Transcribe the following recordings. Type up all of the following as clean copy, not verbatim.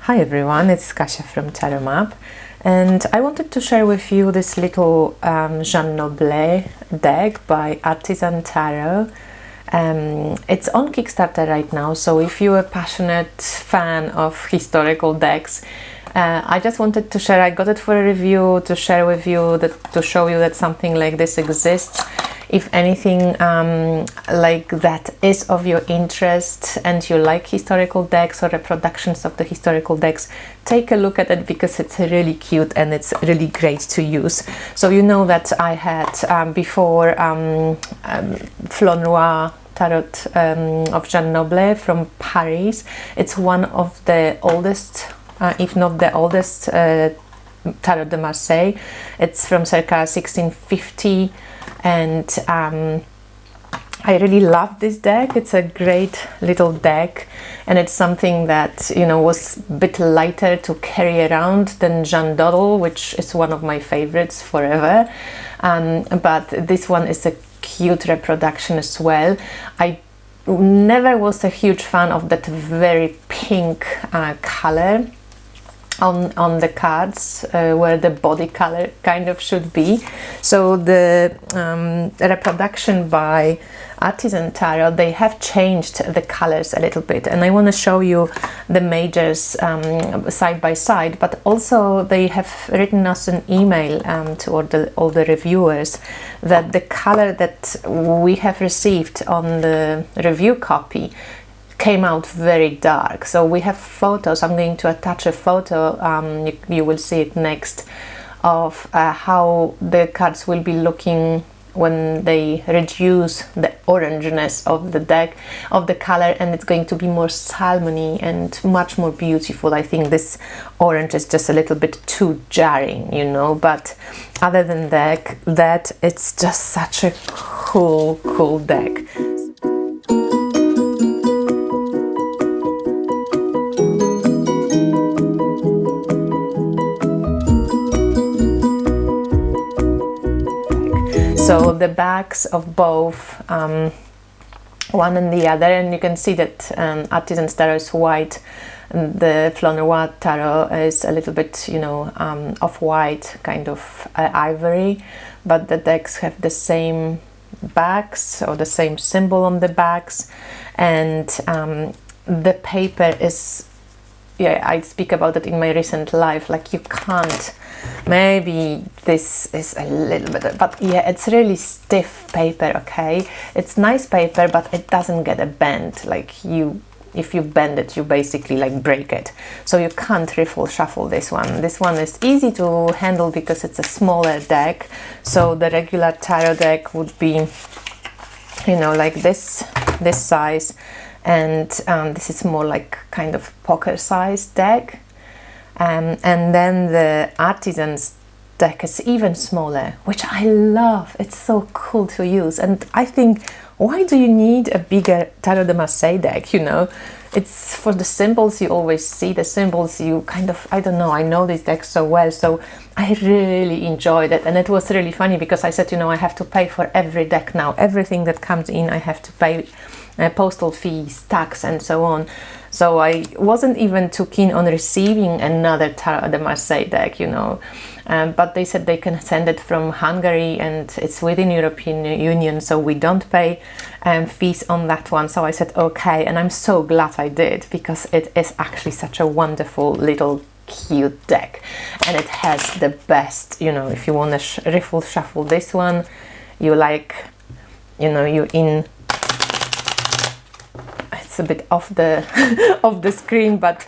Hi everyone, it's Kasia from Tarot Map, and I wanted to share with you this little Jean Noblet deck by Artisan Tarot. It's on Kickstarter right now, so if you're a passionate fan of historical decks, I just wanted to share. I got it for a review to share with you, to show you that something like this exists. If anything like that is of your interest and you like historical decks or reproductions of the historical decks, take a look at it because it's really cute and it's really great to use. So you know that I had before Fleur Noir Tarot of Jean Noblet from Paris. It's one of the oldest, if not the oldest, Tarot de Marseille. It's from circa 1650. And I really love this deck. It's a great little deck, and it's something that, you know, was a bit lighter to carry around than Jeanne Dodel, which is one of my favorites forever. But this one is a cute reproduction as well. I never was a huge fan of that very pink color on the cards, where the body color kind of should be. So the reproduction by Artisan Tarot, they have changed the colors a little bit, and I want to show you the majors side by side, but also they have written us an email to all the reviewers that the color that we have received on the review copy came out very dark. So we have photos. I'm going to attach a photo, you will see it next, of how the cards will be looking when they reduce the orangeness of the deck, of the color, and it's going to be more salmony and much more beautiful. I think this orange is just a little bit too jarring, you know, but other than that it's just such a cool deck. So the backs of both, one and the other, and you can see that Artisan Tarot is white, and the Fleur Noir Tarot is a little bit, you know, off-white, kind of ivory, but the decks have the same backs, or the same symbol on the backs, and the paper is, yeah, I speak about it in my recent life, like you can't, maybe this is a little bit, but yeah, it's really stiff paper, okay? It's nice paper, but it doesn't get a bend, like if you bend it, you basically like break it. So you can't riffle shuffle this one. This one is easy to handle because it's a smaller deck. So the regular tarot deck would be, you know, like this size, and this is more like kind of poker size deck. And then the Artisan's deck is even smaller, which I love. It's so cool to use. And I think, why do you need a bigger Tarot de Marseille deck, you know? It's for the symbols, you always see the symbols, you kind of, I don't know, I know this deck so well, so I really enjoyed it. And it was really funny because I said, you know, I have to pay for every deck now. Everything that comes in, I have to pay postal fees, tax, and so on. So I wasn't even too keen on receiving another Tarot de Marseille deck, you know. But they said they can send it from Hungary and it's within European Union, so we don't pay fees on that one. So I said okay, and I'm so glad I did, because it is actually such a wonderful little cute deck, and it has the best, you know, if you want to riffle shuffle this one, you like, you know, you in, it's a bit off the off the screen, but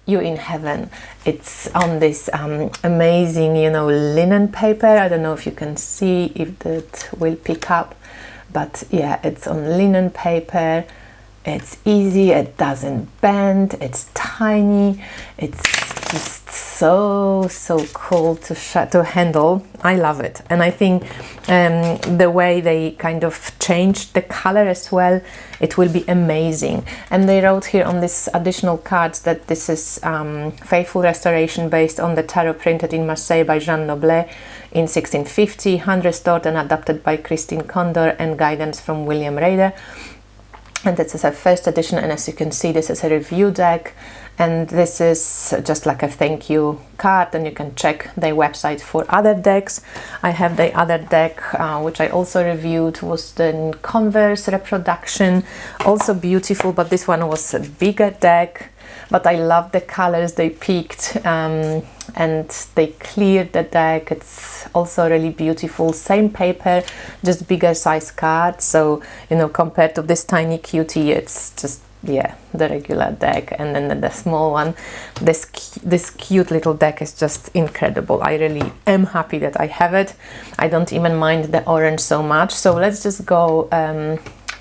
you're in heaven. It's on this amazing, you know, linen paper. I don't know if you can see, if that will pick up, but yeah, it's on linen paper. It's easy, it doesn't bend, it's tiny, it's just so cool to handle. I love it, and I think the way they kind of changed the color as well, it will be amazing. And they wrote here on this additional cards that this is faithful restoration based on the tarot printed in Marseille by Jean Noblet in 1650, hand restored and adapted by Christine Condor, and guidance from William Rader. and this is a first edition, and as you can see, this is a review deck, and this is just like a thank you card, and you can check their website for other decks. I have the other deck which I also reviewed, was the Converse reproduction, also beautiful, but this one was a bigger deck. But I love the colors they picked, and they cleared the deck. It's also really beautiful, same paper, just bigger size card. So, you know, compared to this tiny cutie, it's just, yeah, the regular deck. And then the small one, this cute little deck is just incredible. I really am happy that I have it. I don't even mind the orange so much. So let's just go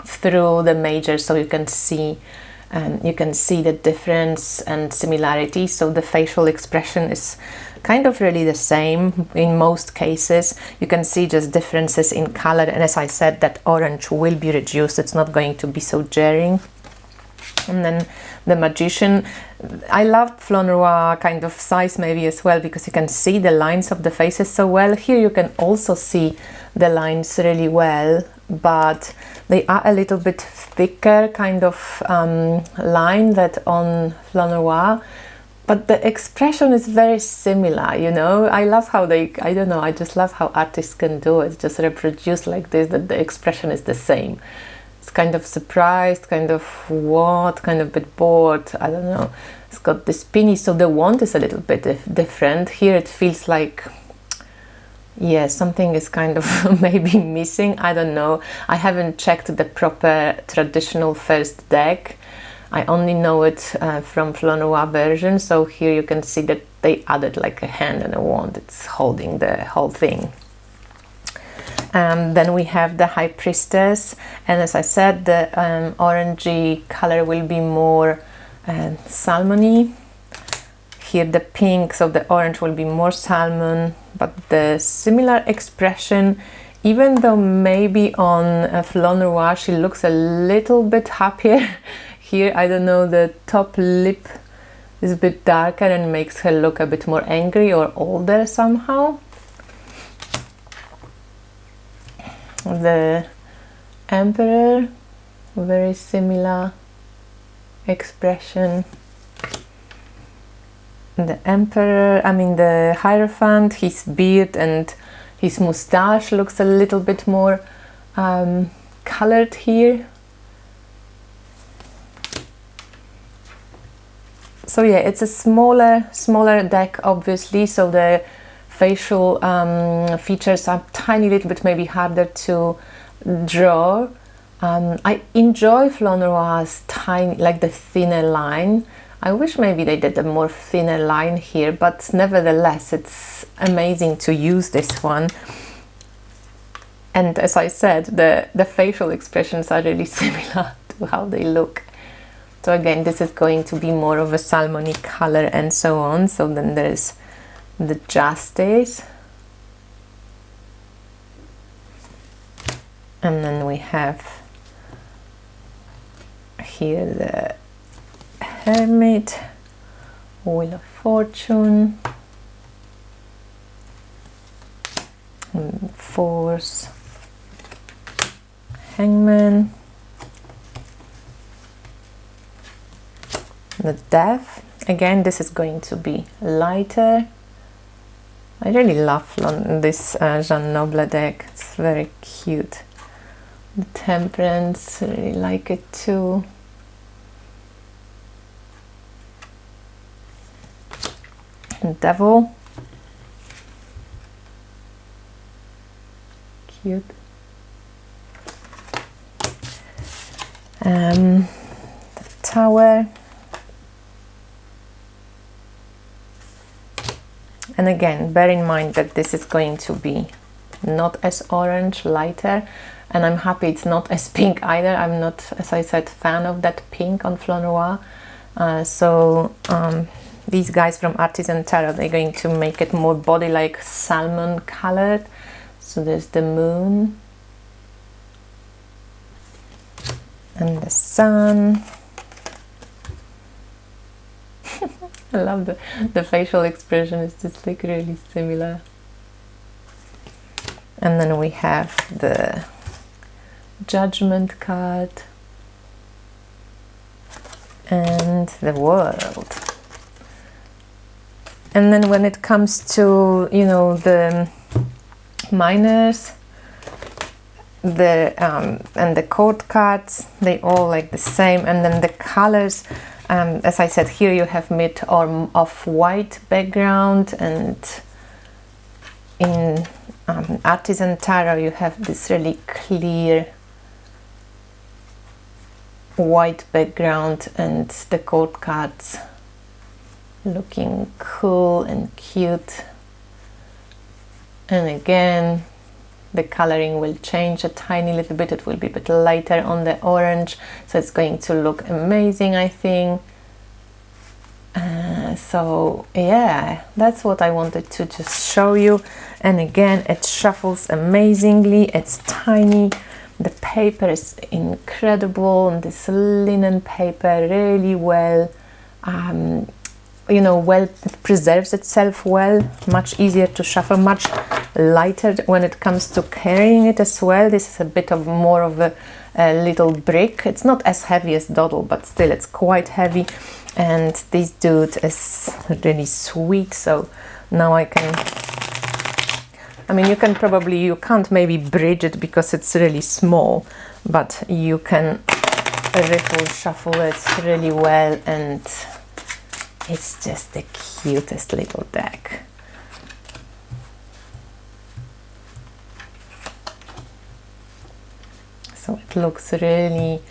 through the majors so you can see the difference and similarity. So the facial expression is kind of really the same in most cases. You can see just differences in color, and as I said, that orange will be reduced. It's not going to be so jarring. And then the Magician, I love Fleur Noir kind of size maybe as well, because you can see the lines of the faces so well. Here you can also see the lines really well, but they are a little bit thicker kind of line that on Fleur Noir, but the expression is very similar, you know. I love how they, I don't know, I just love how artists can do it, just reproduce like this, that the expression is the same. It's kind of surprised, kind of what, kind of a bit bored, I don't know. It's got this spinny, so the wand is a little bit different. Here it feels like, yeah, something is kind of maybe missing, I don't know. I haven't checked the proper traditional first deck. I only know it from Fleur Noir version, so here you can see that they added like a hand and a wand. It's holding the whole thing. Then we have the High Priestess, and as I said, the orangey color will be more salmony. Here the pink, so the orange will be more salmon, but the similar expression, even though maybe on Fleur Noir she looks a little bit happier. Here, I don't know, the top lip is a bit darker and makes her look a bit more angry or older somehow. The Emperor, very similar expression. The Emperor, I mean the Hierophant, his beard and his moustache looks a little bit more colored here. So yeah, it's a smaller deck obviously, so the facial features are tiny little bit maybe harder to draw. I enjoy Fleur Noir's tiny, like the thinner line. I wish maybe they did a more thinner line here, but nevertheless it's amazing to use this one. And as I said, the facial expressions are really similar to how they look. So again, this is going to be more of a salmony color and so on. So then there's the Justice. And then we have here the Hermit, Wheel of Fortune, Force, Hangman, the Death. Again, this is going to be lighter. I really love this Jean Noblet deck. It's very cute. The Temperance, I really like it too. And Devil. Cute. The Tower. And again, bear in mind that this is going to be not as orange, lighter, and I'm happy it's not as pink either. I'm not, as I said, fan of that pink on Fleur Noir. These guys from Artisan Tarot, they're going to make it more body-like salmon colored. So there's the Moon and the Sun. I love the facial expression, is just like really similar. And then we have the Judgment card. and the world. And then when it comes to, you know, the miners, and the chord cards, they all like the same. And then the colors, as I said, here you have mid or off-white background, and in Artisan Tarot you have this really clear white background, and the chord cards looking cool and cute. And again, the coloring will change a tiny little bit. It will be a bit lighter on the orange, so it's going to look amazing, I think. So yeah, that's what I wanted to just show you. And again, it shuffles amazingly. It's tiny. The paper is incredible, and this linen paper really well, you know, well, it preserves itself well, much easier to shuffle, much lighter when it comes to carrying it as well. This is a bit of more of a little brick. It's not as heavy as Doddle, but still it's quite heavy. And this dude is really sweet. So now I can, I mean, you can't maybe bridge it because it's really small, but you can riffle shuffle it really well, and it's just the cutest little deck. So it looks really,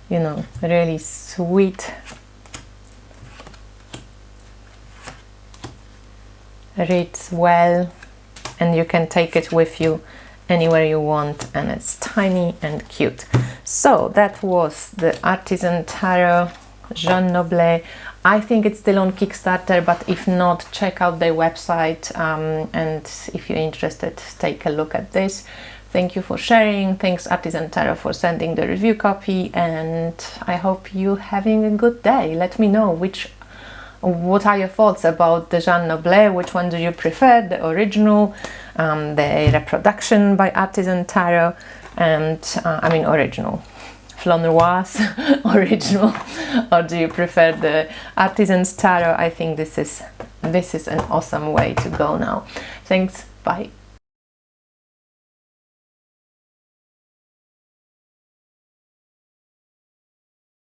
you know, really sweet. Reads well, and you can take it with you anywhere you want, and it's tiny and cute. So that was the Artisan Tarot Jean Noblet. I think it's still on Kickstarter, but if not, check out their website, and if you're interested, take a look at this. Thank you for sharing. Thanks Artisan Tarot for sending the review copy, and I hope you're having a good day. Let me know what are your thoughts about the Jean Noblet. Which one do you prefer, the original, the reproduction by Artisan Tarot, and I mean original, Flannoise original, or do you prefer the Artisan's Tarot? I think this is an awesome way to go now. Thanks, bye.